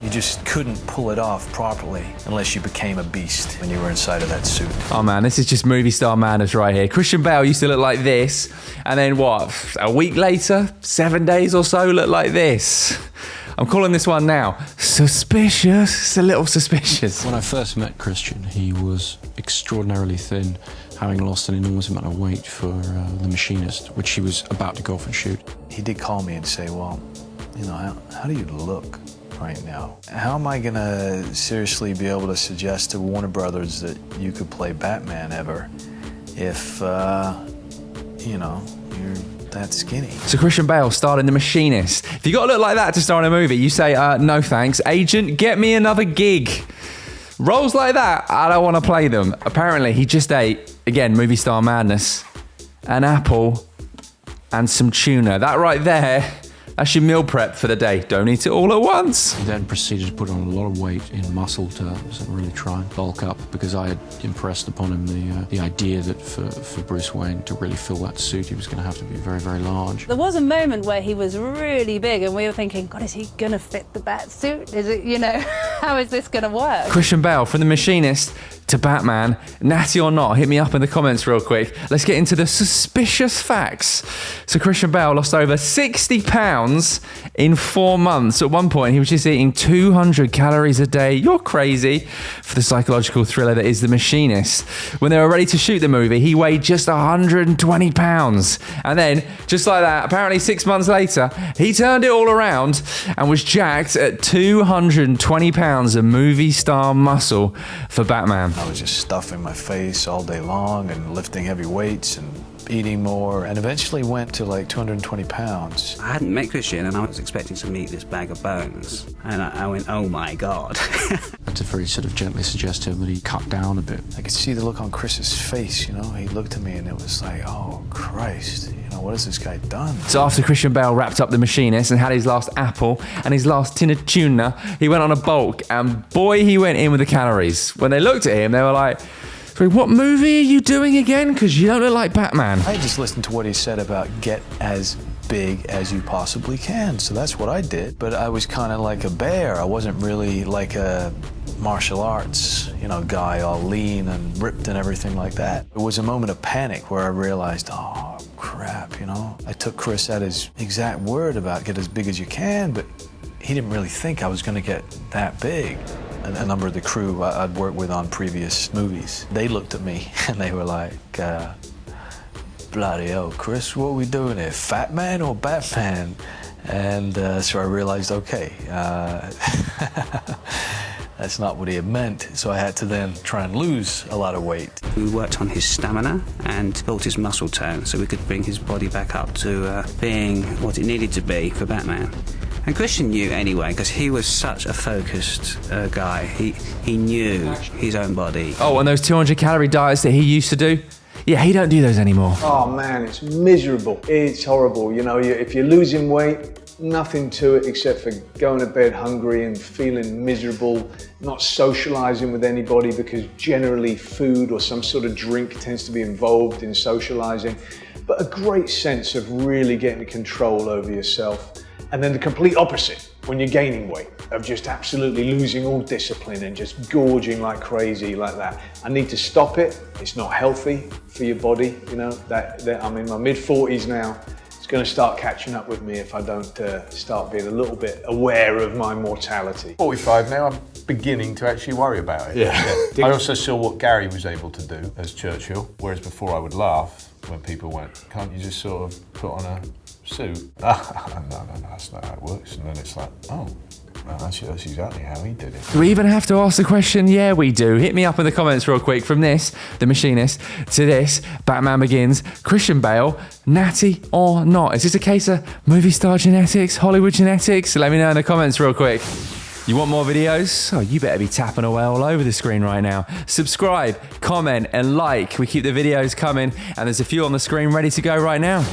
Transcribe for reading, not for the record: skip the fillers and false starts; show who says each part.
Speaker 1: You just couldn't pull it off properly unless you became a beast when you were inside of that suit.
Speaker 2: Oh man, this is just movie star madness right here. Christian Bale used to look like this, and then what, a week later, 7 days or so, look like this. I'm calling this one now suspicious. It's a little suspicious.
Speaker 3: When I first met Christian, he was extraordinarily thin, having lost an enormous amount of weight for The Machinist, which he was about to go off and shoot.
Speaker 1: He did call me and say, well, you know, how do you look right now? How am I gonna seriously be able to suggest to Warner Brothers that you could play Batman ever if, you know, you're that skinny?
Speaker 2: So Christian Bale starred in The Machinist. If you got to look like that to star in a movie, you say, no thanks. Agent, get me another gig. Roles like that, I don't want to play them. Apparently, he just ate, again, movie star madness, an apple and some tuna. That right there, that's your meal prep for the day. Don't eat it all at once.
Speaker 3: He then proceeded to put on a lot of weight in muscle terms and really try and bulk up, because I had impressed upon him the idea that for Bruce Wayne to really fill that suit, he was going to have to be very, very large.
Speaker 4: There was a moment where he was really big and we were thinking, God, is he going to fit the bat suit? Is it, you know, how is this going to work?
Speaker 2: Christian Bale, from The Machinist to Batman, Natty or not, hit me up in the comments real quick. Let's get into the suspicious facts. So Christian Bale lost over 60 pounds in 4 months. At one point, he was just eating 200 calories a day. You're crazy. For the psychological thriller that is The Machinist. When they were ready to shoot the movie, he weighed just 120 pounds. And then, just like that, apparently 6 months later, he turned it all around and was jacked at 220 pounds of movie star muscle for Batman.
Speaker 1: I was just stuffing my face all day long and lifting heavy weights and eating more, and eventually went to like 220 pounds.
Speaker 5: I hadn't met Christian and I was expecting to meet this bag of bones. And I went, oh my God.
Speaker 3: I had to very sort of gently suggest to him that he cut down a bit.
Speaker 1: I could see the look on Chris's face, you know? He looked at me and it was like, oh Christ, you know, what has this guy done?
Speaker 2: So after Christian Bale wrapped up The Machinist and had his last apple and his last tin of tuna, he went on a bulk, and boy, he went in with the calories. When they looked at him, they were like, sorry, what movie are you doing again? Because you don't look like Batman.
Speaker 1: I just listened to what he said about get as big as you possibly can, so that's what I did. But I was kind of like a bear. I wasn't really like a martial arts, you know, guy all lean and ripped and everything like that. It was a moment of panic where I realized, oh crap, you know. I took Chris at his exact word about get as big as you can, but he didn't really think I was going to get that big. A number of the crew I'd worked with on previous movies, they looked at me and they were like, bloody hell, Chris, what are we doing here, Fat Man or Batman? And so I realized, okay, that's not what he had meant. So I had to then try and lose a lot of weight.
Speaker 5: We worked on his stamina and built his muscle tone so we could bring his body back up to being what it needed to be for Batman. And Christian knew anyway, because he was such a focused guy. He knew his own body.
Speaker 2: Oh, and those 200 calorie diets that he used to do? Yeah, he don't do those anymore.
Speaker 6: Oh man, it's miserable. It's horrible. You know, if you're losing weight, nothing to it except for going to bed hungry and feeling miserable, not socializing with anybody because generally food or some sort of drink tends to be involved in socializing, but a great sense of really getting control over yourself. And then the complete opposite, when you're gaining weight, of just absolutely losing all discipline and just gorging like crazy like that. I need to stop it. It's not healthy for your body, you know. I'm in my mid-40s now. It's going to start catching up with me if I don't start being a little bit aware of my mortality.
Speaker 7: 45 now, I'm beginning to actually worry about it. Yeah. I also saw what Gary was able to do as Churchill, whereas before I would laugh when people went, can't you just sort of put on a suit? No, that's not how it works. And then it's like, oh, well, that's exactly how he did it.
Speaker 2: Do we even have to ask the question? Yeah, we do. Hit me up in the comments real quick. From this, The Machinist, to this, Batman Begins, Christian Bale, Natty or not? Is this a case of movie star genetics, Hollywood genetics? Let me know in the comments real quick. You want more videos? Oh, you better be tapping away all over the screen right now. Subscribe, comment, and like. We keep the videos coming, and there's a few on the screen ready to go right now.